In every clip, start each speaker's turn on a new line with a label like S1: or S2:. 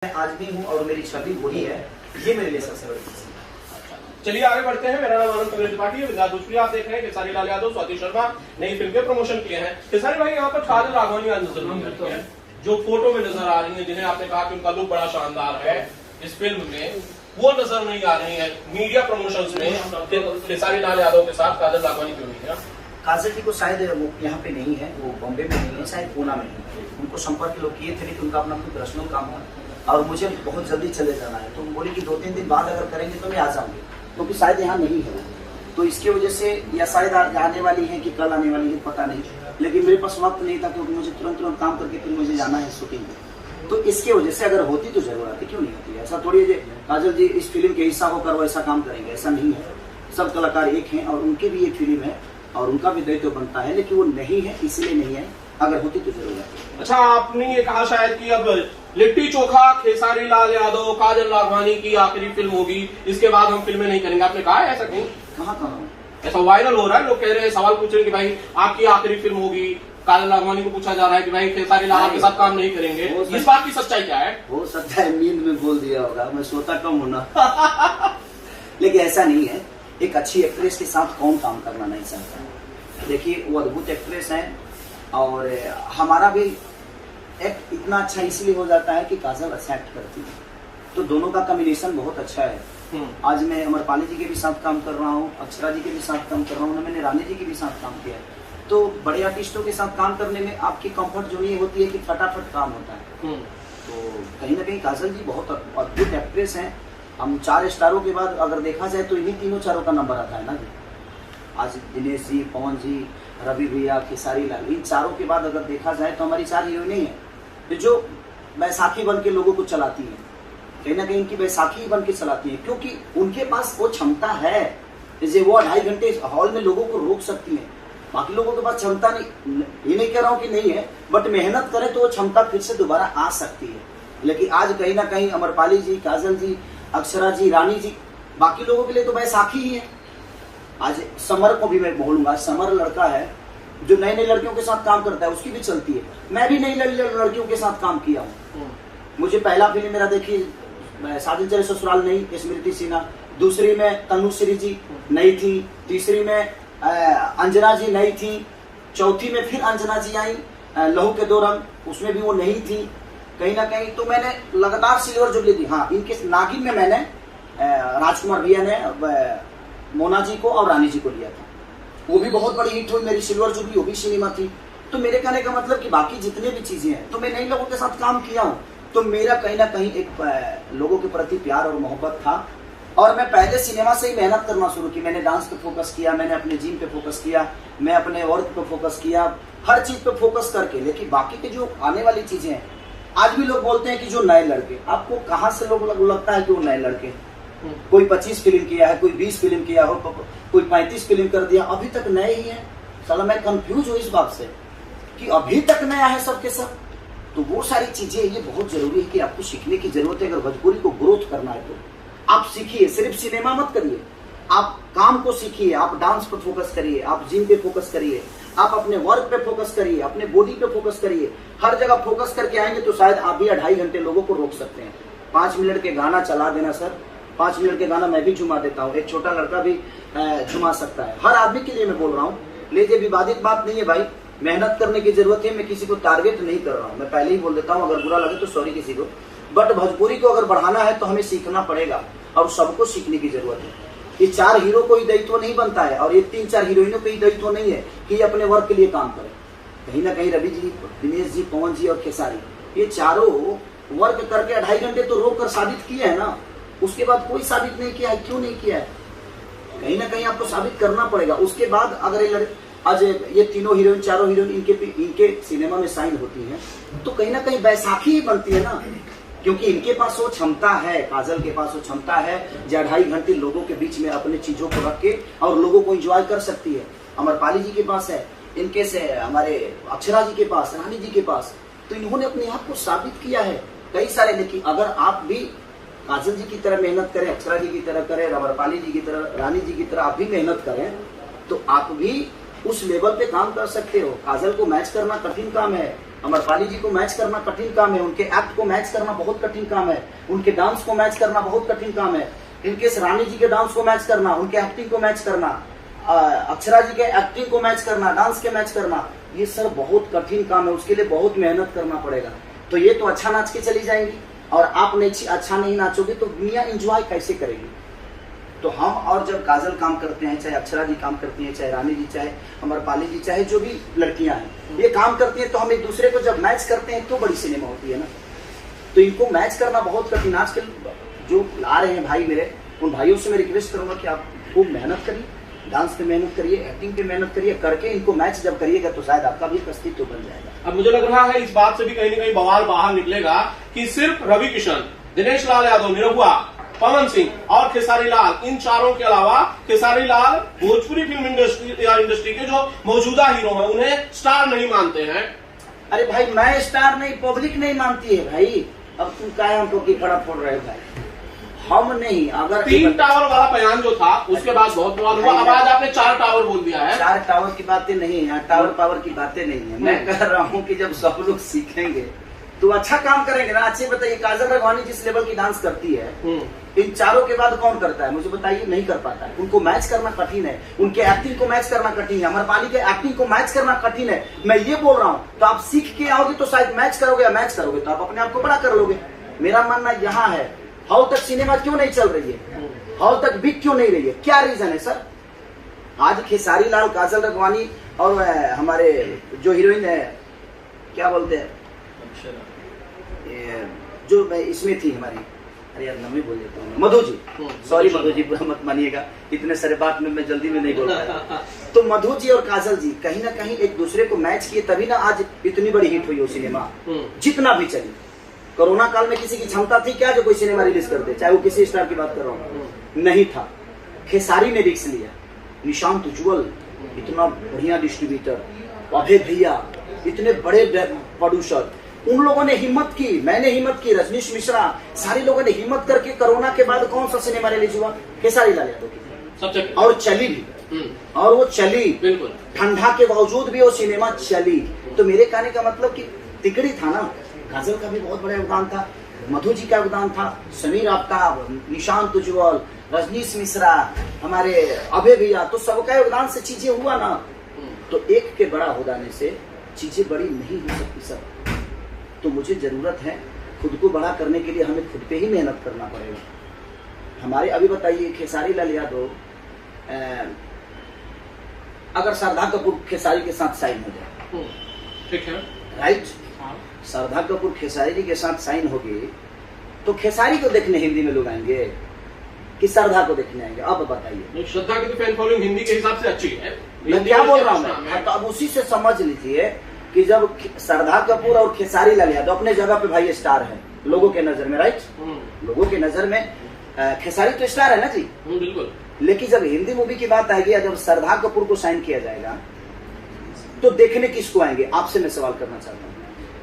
S1: मैं आज भी हूँ और मेरी छवि वही है, ये मेरे लिए सबसे बड़ी चीज है।
S2: चलिए आगे बढ़ते हैं। मेरा नाम आनंद त्रिपाठी है। भोजपुरी आप देख रहे हैं। खेसारी लाल यादव, स्वाति शर्मा नई फिल्म के प्रमोशन किए हैं। खेसारी भाई यहाँ पर काजल राघवानी आज नजर नहीं आ रही है, जो फोटो में नजर आ रही है, जिन्हें आपने कहा कि उनका लुक बड़ा शानदार है इस फिल्म में, वो नजर नहीं आ रही है मीडिया प्रमोशंस में। खेसारी लाल यादव के साथ काजल राघवानी क्यों नहीं है?
S1: काजल जी को शायद वो यहाँ पे नहीं है, वो बॉम्बे में नहीं है, शायद पूना में है। उनको संपर्क लोग किए थे लेकिन उनका अपना कोई पर्सनल काम है और मुझे बहुत जल्दी चले जाना है, तो बोले कि 2-3 दिन बाद अगर करेंगे तो मैं आ जाऊंगी, क्योंकि शायद यहाँ नहीं है। तो इसकी वजह से या शायद आने वाली है कि कल आने वाली है, पता नहीं। लेकिन मेरे पास वक्त नहीं था क्योंकि मुझे तुरंत काम करके फिर मुझे जाना है शूटिंग में। तो इसकी वजह से अगर होती तो जरूर आती, क्यों नहीं होती। ऐसा थोड़ी है काजल जी इस फिल्म के हिस्सा होकर वो ऐसा काम करेंगे, ऐसा नहीं है। सब कलाकार एक हैं और उनके भी एक फिल्म है और उनका भी दायित्व बनता है, लेकिन वो नहीं है इसलिए नहीं है, अगर होती तो जरूर आती।
S2: अच्छा, आपने ये कहा शायद कि अब लिट्टी चोखा खेसारी लाल यादव काजल राघवानी की आखिरी फिल्म होगी, इसके बाद हम फिल्में नहीं करेंगे, आपने कहा है ऐसा कहीं?
S1: कहाँ कहा?
S2: ऐसा वायरल हो रहा है, लोग कह रहे हैं, सवाल पूछ रहे हैं कि भाई आपकी आखिरी फिल्म होगी। काजल राघवानी को पूछा जा रहा है कि भाई खेसारी लाल के साथ काम नहीं करेंगे, इस बात की सच्चाई क्या है?
S1: हो सकता है नींद में बोल दिया होगा, मैं सोता कम हूं ना। लेकिन ऐसा नहीं है। एक अच्छी एक्ट्रेस के साथ कौन काम करना नहीं चाहता। देखिए वो अद्भुत एक्ट्रेस है और हमारा भी एक्ट इतना अच्छा इसलिए हो जाता है कि काजल अच्छा एक्ट करती है, तो दोनों का कॉम्बिनेशन बहुत अच्छा है। आज मैं अमरपाली जी के भी साथ काम कर रहा हूँ, अक्षरा जी के भी साथ काम कर रहा हूँ, मैंने रानी जी के भी साथ काम किया है। तो बड़े आर्टिस्टों के साथ काम करने में आपकी कंफर्ट जोन ये होती है कि फटाफट काम होता है। तो कहीं ना कहीं काजल जी बहुत अद्भुत एक्ट्रेस हैं। हम 4 स्टारों के बाद अगर देखा जाए तो इन्हीं तीनों चारों का नंबर आता है ना जी। आज दिनेश जी, पवन जी, रवि भैया, खेसारी लाल, इन चारों के बाद अगर देखा जाए तो हमारी 4 हीरोइनें हैं जो बैसाखी बन के लोगों को चलाती हैं। कहीं ना कहीं इनकी बैसाखी बन के चलाती है क्योंकि उनके पास वो क्षमता है, जैसे वो 2.5 घंटे हॉल में लोगों को रोक सकती है। बाकी लोगों के पास क्षमता नहीं, ये नहीं कह रहा हूँ कि नहीं है, बट मेहनत करें तो वो क्षमता फिर से दोबारा आ सकती है। लेकिन आज कहीं ना कहीं अमरपाली जी, काजल जी, अक्षरा जी, रानी जी, बाकी लोगों के लिए तो बैसाखी ही है। आज समर को भी मैं बोलूंगा, समर लड़का है जो नए नए लड़कियों के साथ काम करता है, उसकी भी चलती है। मैं भी नई लड़कियों के साथ काम किया हूँ। मुझे पहला फिल्म मेरा देखिए साजन चले ससुराल नहीं, स्मृति सिन्हा। दूसरी में तनुश्री जी नई थी, तीसरी में अंजना जी नई थी, चौथी में फिर अंजना जी आई लहू के 2 रंग, उसमें भी वो नहीं थी। कहीं ना कहीं तो मैंने लगातार सिल्वर जुबली दी। हाँ, इनके नागिन में मैंने राजकुमार भैया ने मोना जी को और रानी जी को लिया था, वो भी बहुत बड़ी हिट हुई मेरी सिल्वर जुबली, वो भी सिनेमा थी। तो मेरे कहने का मतलब कि बाकी जितने भी चीजें हैं, तो मैं नई लोगों के साथ काम किया हूँ, तो मेरा कहीं ना कहीं एक लोगों के प्रति प्यार और मोहब्बत था। और मैं पहले सिनेमा से ही मेहनत करना शुरू की। मैंने डांस पे फोकस किया, मैंने अपने जिम पे फोकस किया, मैं अपने वर्क पे फोकस किया, हर चीज पे फोकस करके। लेकिन बाकी के जो आने वाली चीजें हैं, आज भी लोग बोलते हैं कि जो नए लड़के, आपको कहाँ से लोग लगता है कि वो नए लड़के? कोई 25 फिल्म किया है, कोई 20 फिल्म किया हो, कोई 35 फिल्म कर दिया, अभी तक नए ही है। साला मैं कंफ्यूज हूँ इस बात से कि अभी तक नया है सबके सब। तो वो सारी चीजें ये बहुत जरूरी है कि आपको सीखने की जरूरत है। अगर भोजपुरी को ग्रोथ करना है तो आप सीखिए, सिर्फ सिनेमा मत करिए, आप काम को सीखिए, आप डांस पे फोकस करिए, आप जिम पे फोकस करिए, आप अपने वर्क पे फोकस करिए, अपने बॉडी पे फोकस करिए। हर जगह फोकस करके आएंगे तो शायद आप भी 2.5 घंटे लोगों को रोक सकते हैं। 5 मिनट के गाना चला देना सर, 5 मिनट के गाना मैं भी झुमा देता हूँ, एक छोटा लड़का भी झुमा सकता है। हर आदमी के लिए मैं बोल रहा हूँ, लेकिन विवादित बात नहीं है भाई, मेहनत करने की जरूरत है। मैं किसी को टारगेट नहीं कर रहा हूँ, मैं पहले ही बोल देता हूँ, अगर बुरा लगे तो सॉरी किसी को। बट भोजपुरी को अगर बढ़ाना है तो हमें सीखना पड़ेगा और सबको सीखने की जरूरत है। ये 4 हीरो को ही दायित्व नहीं बनता है और ये 3-4 हीरोइनों को ही दायित्व नहीं है कि ये अपने वर्क के लिए काम करें। कहीं ना कहीं रवि जी, दिनेश जी, पवन जी और खेसारी, ये चारों वर्क करके 2.5 घंटे तो रोक कर साबित किए है ना। उसके बाद कोई साबित नहीं किया है, क्यों नहीं किया है? कहीं ना कहीं आपको साबित करना पड़ेगा। उसके बाद अगर आज ये तीनों हीरोइन, चारों हीरोइन इनके सिनेमा में साइन होती हैं तो कहीं ना कहीं बैसाखी ही बनती है ना, क्योंकि इनके पास वो क्षमता है, काजल के पास वो क्षमता है जो 2.5 घंटे लोगों के बीच में अपने चीजों को रख के और लोगों को एंजॉय कर सकती है। अमरपाली जी के पास है, इनके से हमारे अक्षरा जी के पास, रानी जी के पास, तो इन्होंने अपने आप को साबित किया है कई सारे। लेकिन अगर आप भी काजल जी की तरह मेहनत करें, अक्षरा जी की तरह करें, अमरपाली जी की तरह, रानी जी की तरह आप भी मेहनत करें तो आप भी उस लेवल पे काम कर सकते हो। काजल को मैच करना कठिन काम है, अमरपाली जी को मैच करना कठिन काम है, उनके एक्ट को मैच करना बहुत कठिन काम है, उनके डांस को मैच करना बहुत कठिन काम है, इनके रानी जी के डांस को मैच करना, उनके एक्टिंग को मैच करना, अक्षरा जी के एक्टिंग को मैच करना, डांस के मैच करना, ये सर बहुत कठिन काम है, उसके लिए बहुत मेहनत करना पड़ेगा। तो ये तो अच्छा नाच के चली जाएंगी और आप नहीं अच्छा नहीं नाचोगे तो दुनिया एंजॉय कैसे करेगी। तो हम और जब काजल काम करते हैं, चाहे अक्षरा जी काम करती हैं, चाहे रानी जी, चाहे अमरपाली जी, चाहे जो भी लड़कियां हैं ये काम करती हैं, तो हम एक दूसरे को जब मैच करते हैं तो बड़ी सिनेमा होती है ना। तो इनको मैच करना बहुत कठिन। आजकल जो ला रहे हैं भाई मेरे, उन भाइयों से मैं रिक्वेस्ट करूंगा कि आप खूब मेहनत करिए, डांस पे मेहनत करिए, एक्टिंग पे मेहनत करिए, करके इनको मैच जब करिएगा तो शायद आपका भी एक अस्तित्व बन जाएगा।
S2: अब मुझे लग रहा है इस बात से भी कहीं ना कहीं बवाल बाहर निकलेगा कि सिर्फ रवि किशन, दिनेश लाल यादव, निरहुआ, पवन सिंह और खेसारी लाल, इन चारों के अलावा खेसारी लाल भोजपुरी फिल्म इंडस्ट्री के जो मौजूदा हीरो हैं उन्हें स्टार नहीं मानते हैं।
S1: अरे भाई मैं स्टार नहीं, पब्लिक नहीं मानती है भाई। अब तुम क्या हमको की खड़ा फोड़ रहे हो भाई, हम नहीं। अगर
S2: 3 टावर वाला बयान जो था उसके बाद बहुत बवाल हुआ, अब आज आपने 4 टावर बोल दिया है।
S1: 4 टावर की बातें नहीं है, टावर पावर की बातें नहीं है। मैं कह रहा हूँ कि जब सब लोग सीखेंगे तो अच्छा काम करेंगे ना। अच्छे बताइए, काजल राघवानी जिस लेवल की डांस करती है, इन चारों के बाद कौन करता है? मुझे बताइए, नहीं कर पाता है। उनको मैच करना कठिन है, उनके एक्टिंग को मैच करना कठिन है, अमरपाली के एक्टिंग को मैच करना कठिन है। मैं ये बोल रहा हूँ, तो आप सीख के आओगे तो शायद मैच करोगे, या मैच करोगे तो आप अपने आप को बड़ा कर लोगे। मेरा मानना यहाँ है, हाउ तक सिनेमा क्यों नहीं चल रही है, हाउ तक बिक क्यों नहीं रही है, क्या रीजन है सर? आज खेसारी लाल, काजल राघवानी और हमारे जो हीरोइन है, क्या बोलते हैं, जो इसमें थी हमारी, अरे यार नाम ही बोल देता हूँ, मधु जी, सॉरी मधु जी, बुरा मत मानिएगा, इतने सारे बात में मैं जल्दी में नहीं बोल पाया। तो मधु जी और काजल जी कहीं ना कहीं एक दूसरे को मैच किए, तभी ना आज इतनी बड़ी हिट हुई हो सिनेमा। जितना भी चली, कोरोना काल में किसी की क्षमता थी क्या जो कोई सिनेमा रिलीज कर दे, चाहे वो किसी स्टार की बात कर रहा हूँ, नहीं था। खेसारी ने रिस्क लिया, निशांत उज्ज्वल इतना बढ़िया डिस्ट्रीब्यूटर, अभय भैया इतने बड़े प्रोड्यूसर, उन लोगों ने हिम्मत की, मैंने हिम्मत की, रजनीश मिश्रा, सारे लोगों ने हिम्मत करके कोरोना के बाद कौन सा सिनेमा रिलीज हुआ? खेसारी लाल यादव की,
S2: सबसे
S1: और चली भी, और वो चली बिल्कुल, ठंडा के बावजूद भी वो सिनेमा चली। तो मेरे कहने का मतलब कि तिकड़ी था ना, काजल का भी बहुत बड़ा योगदान था, मधु जी का योगदान था, समीर आफ्ताब, निशांत उज्ज्वल, रजनीश मिश्रा, हमारे अभय भैया, तो सबका योगदान से चीजें हुआ ना। तो एक के बड़ा हो जाने से चीजें बड़ी नहीं हो सकती सर। तो मुझे जरूरत है खुद को बड़ा करने के लिए, हमें खुद पे ही मेहनत करना पड़ेगा। हमारे अभी बताइए, खेसारी लाल यादव अगर श्रद्धा कपूर खेसारी के साथ साइन हो जाए,
S2: ठीक है,
S1: राइट, श्रद्धा कपूर खेसारी जी के साथ साइन होगी तो खेसारी को देखने हिंदी में लोग आएंगे कि श्रद्धा को देखने आएंगे? अब बताइए।
S2: श्रद्धा की तो फैन फॉलोइंग हिंदी के हिसाब से अच्छी है,
S1: मैं क्या बोल रहा हूँ, तो अब उसी से समझ लीजिए कि जब श्रद्धा कपूर और खेसारी लाल यादव अपने जगह पे भाई स्टार है लोगों के नजर में, राइट, लोगों के नजर में खेसारी तो स्टार है ना जी,
S2: बिल्कुल।
S1: लेकिन जब हिंदी मूवी की बात आएगी, जब श्रद्धा कपूर को साइन किया जाएगा तो देखने किसको आएंगे? आपसे मैं सवाल करना चाहता हूँ।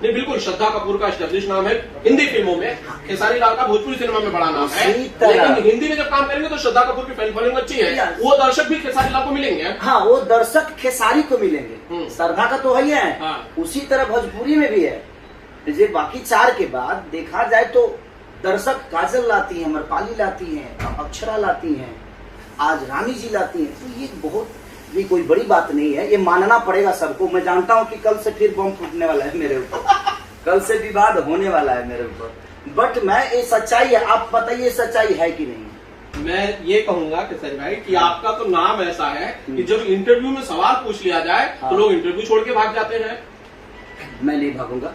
S2: नहीं, बिल्कुल, श्रद्धा कपूर का एस्टेब्लिश नाम है हिंदी फिल्मों में, खेसारी लाल का भोजपुरी सिनेमा में बड़ा नाम है, लेकिन हिंदी में जब काम करेंगे तो श्रद्धा कपूर की फैन फॉलोइंग अच्छी है, वो दर्शक भी खेसारी लाल को मिलेंगे।
S1: हाँ, वो दर्शक खेसारी को मिलेंगे, श्रद्धा का तो है, हाँ। उसी तरह भोजपुरी में भी है। ये बाकी 4 के बाद देखा जाए तो दर्शक काजल लाती है, अमरपाली लाती है, अक्षरा लाती है, आज रानी जी लाती है। तो ये बहुत भी कोई बड़ी बात नहीं है, ये मानना पड़ेगा सबको। मैं जानता हूँ कि कल से फिर बम फूटने वाला है मेरे ऊपर, कल से विवाद होने वाला है मेरे ऊपर, बट मैं ये सच्चाई है, आप बताइए सच्चाई है कि नहीं?
S2: मैं ये कहूंगा खेसारी भाई कि आपका तो नाम ऐसा है कि जब इंटरव्यू में सवाल पूछ लिया जाए तो लोग इंटरव्यू छोड़ के भाग जाते हैं।
S1: मैं नहीं भागूंगा,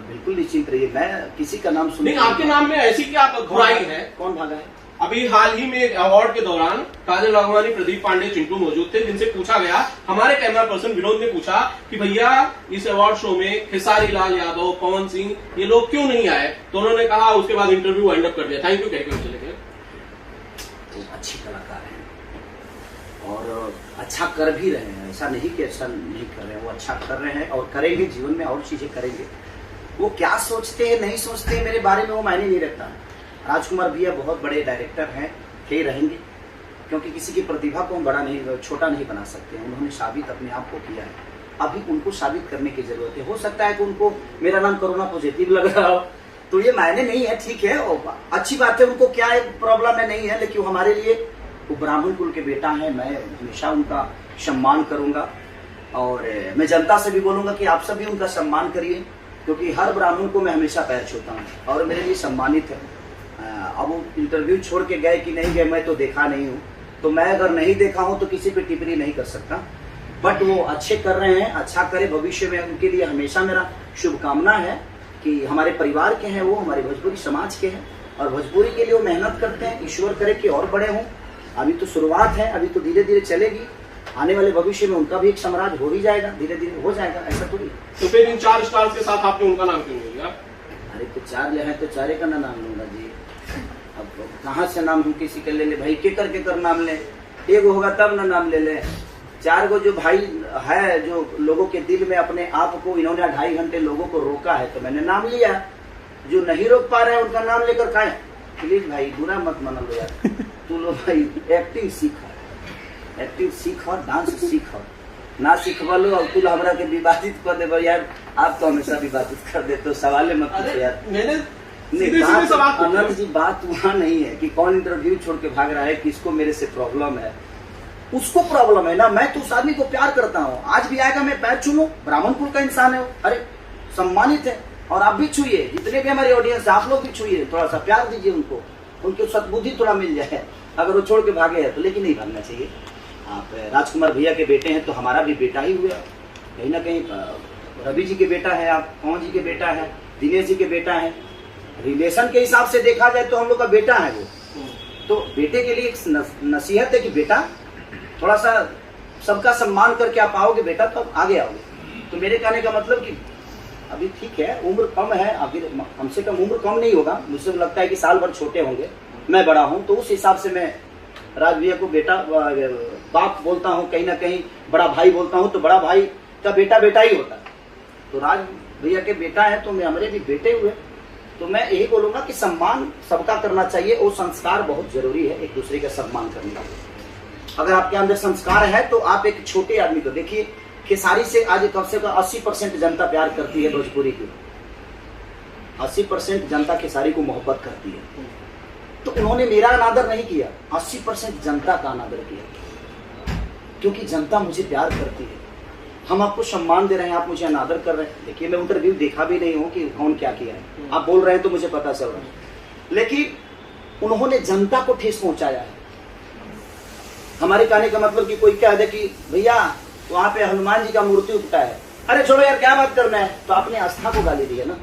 S1: बिल्कुल निश्चिंत रहिए, मैं किसी का नाम सुन
S2: नहीं, आपके नाम में ऐसी क्या बुराई है?
S1: कौन भागा है?
S2: अभी हाल ही में अवार्ड के दौरान काजल राघवानी, प्रदीप पांडे, चिंटू मौजूद थे, जिनसे पूछा गया, हमारे कैमरा पर्सन विनोद ने पूछा कि भैया इस अवार्ड शो में खेसारी लाल यादव, पवन सिंह, ये लोग क्यों नहीं आए? तो उन्होंने कहा, उसके बाद इंटरव्यू वाइंड अप कर दिया, थैंक यू कह के चले गए।
S1: तो अच्छे कलाकार हैं और अच्छा कर भी रहे हैं, ऐसा नहीं कि अच्छा नहीं कर रहे हैं, वो अच्छा कर रहे हैं और करेंगे, जीवन में और चीजें करेंगे। वो क्या सोचते हैं नहीं सोचते मेरे बारे में वो मायने नहीं रखता। राजकुमार भैया बहुत बड़े डायरेक्टर हैं, के रहेंगे, क्योंकि किसी की प्रतिभा को हम बड़ा नहीं, छोटा नहीं बना सकते। उन्होंने साबित अपने आप को किया है अभी उनको साबित करने की जरूरत है। हो सकता है कि उनको मेरा नाम कोरोना पॉजिटिव लग रहा हो, तो ये मायने नहीं है, ठीक है, और अच्छी बात है, उनको क्या प्रॉब्लम है नहीं है, लेकिन हमारे लिए वो ब्राह्मण कुल के बेटा है, मैं हमेशा उनका सम्मान करूंगा। और मैं जनता से भी बोलूंगा कि आप सभी उनका सम्मान करिए, क्योंकि हर ब्राह्मण को मैं हमेशा पैर छूता हूँ और मेरे लिए सम्मानित है। अब वो इंटरव्यू छोड़ के गए कि नहीं गए मैं तो देखा नहीं हूँ, तो मैं अगर नहीं देखा हूँ तो किसी पे टिप्पणी नहीं कर सकता, बट वो अच्छे कर रहे हैं, अच्छा करे भविष्य में, उनके लिए हमेशा मेरा शुभकामना है कि हमारे परिवार के हैं वो, हमारे भोजपुरी समाज के हैं और भोजपुरी के लिए वो मेहनत करते हैं। ईश्वर करे कि और बड़े हों, अभी तो शुरुआत है, अभी तो धीरे धीरे चलेगी, आने वाले भविष्य में उनका भी एक साम्राज्य हो ही जाएगा, धीरे धीरे हो जाएगा, ऐसा थोड़ी।
S2: तो फिर इन 4 स्टार्स के साथ आपने उनका नाम क्यों लिया?
S1: अरे तो 4 ले हैं तो 4 का ना नाम लूंगा जी, अब कहाँ से नाम हम किसी के ले ले भाई, के करके कर नाम ले, एक होगा तब ना नाम ले ले। 4 को जो भाई है, जो लोगों के दिल में अपने आप को इन्होंने 2.5 घंटे लोगों को रोका है, तो मैंने नाम लिया। जो नहीं रोक पा रहे हैं उनका नाम लेकर खाए, प्लीज भाई बुरा मत मान लो यार, तू लोग भाई एक्टिंग सीखो, डांस सीखो, ना सीखवा लो और तू हमरा के विवादित कर दे यार, आप तो हमेशा विवादित कर देते हो, सवाल मत पूछो यार।
S2: मैंने
S1: नहीं, अनंत जी बात वहाँ नहीं है कि कौन इंटरव्यू छोड़ के भाग रहा है, किसको मेरे से प्रॉब्लम है, उसको प्रॉब्लम है ना, मैं तो उस आदमी को प्यार करता हूँ, आज भी आएगा मैं पैर छूलूं, ब्राह्मण कुल का इंसान है, अरे सम्मानित है, और आप भी छूइए, जितने भी हमारे ऑडियंस है आप लोग भी छूइए, थोड़ा सा प्यार दीजिए उनको, उनकी सद्बुद्धि थोड़ा मिल जाए, अगर वो छोड़ के भागे है तो, लेकिन नहीं भागना चाहिए। आप राजकुमार भैया के बेटे हैं तो हमारा भी बेटा ही हुआ, कहीं ना कहीं रवि जी के बेटा है, आप पवन जी के बेटा है, दिनेश जी के बेटा है, रिलेशन के हिसाब से देखा जाए तो हम लोग का बेटा है वो, तो बेटे के लिए एक नसीहत है कि बेटा थोड़ा सा सबका सम्मान करके आप आओगे बेटा तो आगे आओगे। तो मेरे कहने का मतलब कि अभी ठीक है, उम्र कम है, अभी हमसे कम उम्र कम नहीं होगा, मुझसे लगता है कि साल भर छोटे होंगे, मैं बड़ा हूँ, तो उस हिसाब से मैं राज भैया को बेटा बाप बोलता हूँ, कहीं ना कहीं बड़ा भाई बोलता हूँ, तो बड़ा भाई का बेटा बेटा ही होता है, तो राज भैया के बेटा है तो मैं हमारे भी बेटे हुए, तो मैं यही बोलूंगा कि सम्मान सबका करना चाहिए, वो संस्कार बहुत जरूरी है, एक दूसरे का सम्मान करने का। अगर आपके अंदर संस्कार है तो आप एक छोटे आदमी को देखिए, खेसारी से आज कम से कम 80% जनता प्यार करती है, भोजपुरी की 80% जनता खेसारी को मोहब्बत करती है, तो उन्होंने मेरा अनादर नहीं किया, 80% जनता का अनादर किया, क्योंकि जनता मुझे प्यार करती है। हम आपको सम्मान दे रहे हैं, आप मुझे अनादर कर रहे हैं। देखिए मैं इंटरव्यू देखा भी नहीं हूँ कि कौन क्या किया है, आप बोल रहे हैं तो मुझे पता चल रहा है, लेकिन उन्होंने जनता को ठेस पहुंचाया है। हमारे कहने का मतलब कि कोई कह दे कि भैया वहां पे हनुमान जी का मूर्ति उठता है, अरे छोड़ो यार क्या बात करना है, तो आपने आस्था को गाली दी है ना।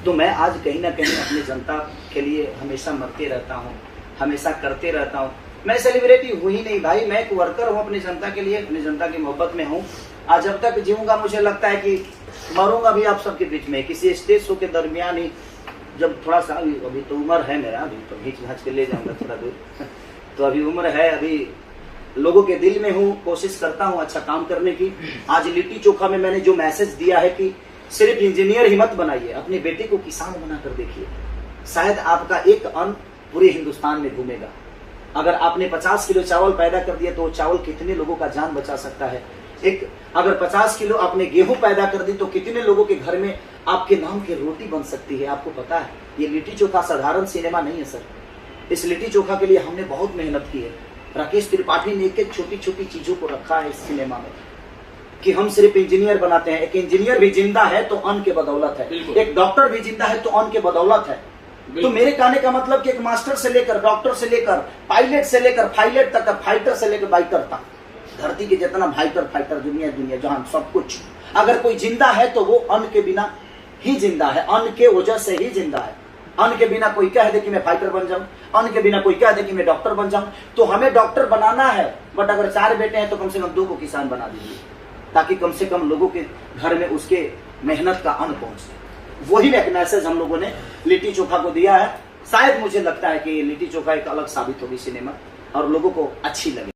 S1: तो मैं आज कहीं ना कहीं अपनी जनता के लिए हमेशा मरते रहता हूँ, हमेशा करते रहता हूँ। मैं सेलिब्रिटी हूँ ही नहीं भाई, मैं एक वर्कर हूँ अपनी जनता के लिए, अपनी जनता की मोहब्बत में हूँ। आज जब तक जीऊंगा मुझे लगता है कि मरूंगा भी आप सबके बीच में, किसी स्टेज शो के दरमियान ही, जब थोड़ा सा अभी तो उम्र है मेरा, अभी तो घींच घाच के ले जाऊंगा थोड़ा दूर तो अभी उम्र है, अभी लोगों के दिल में हूँ, कोशिश करता हूँ अच्छा काम करने की। आज लिट्टी चोखा में मैंने जो मैसेज दिया है कि सिर्फ इंजीनियर ही मत बनाइए, अपने बेटे को किसान बनाकर देखिए, शायद आपका एक अन्न पूरे हिंदुस्तान में घूमेगा। अगर आपने 50 किलो चावल पैदा कर दिया तो चावल कितने लोगों का जान बचा सकता है। एक अगर 50 किलो आपने गेहूं पैदा कर दी तो कितने लोगों के घर में आपके नाम की रोटी बन सकती है। आपको पता है ये लिट्टी चोखा साधारण सिनेमा नहीं है सर, इस लिट्टी चोखा के लिए हमने बहुत मेहनत की है। राकेश त्रिपाठी ने एक छोटी छोटी चीजों को रखा है इस सिनेमा में कि हम सिर्फ इंजीनियर बनाते हैं। एक इंजीनियर भी जिंदा है तो अन्न के बदौलत है, एक डॉक्टर भी जिंदा है तो अन्न के बदौलत है। तो मेरे कहने का मतलब कि एक मास्टर से लेकर, डॉक्टर से लेकर, पायलट से लेकर फाइलेट तक, फाइटर से लेकर बाइकर तक, धरती के जितना फाइटर दुनिया जहां सब कुछ, अगर कोई जिंदा है तो वो अन्न के बिना ही जिंदा है, अन्न के वजह से ही जिंदा है। अन्न के बिना कोई कह दे कि मैं फाइटर बन जाऊं, अन्न के बिना कोई कह दे कि मैं डॉक्टर बन जाऊं, तो हमें डॉक्टर बनाना है। बट अगर 4 बेटे हैं तो कम से कम 2 को किसान बना दीजिए, ताकि कम से कम लोगों के घर में उसके मेहनत का अन्न पहुंचे। वही एक मैसेज हम लोगों ने लिट्टी चोखा को दिया है। शायद मुझे लगता है कि लिट्टी चोखा एक अलग साबित होगी सिनेमा और लोगों को अच्छी लगे।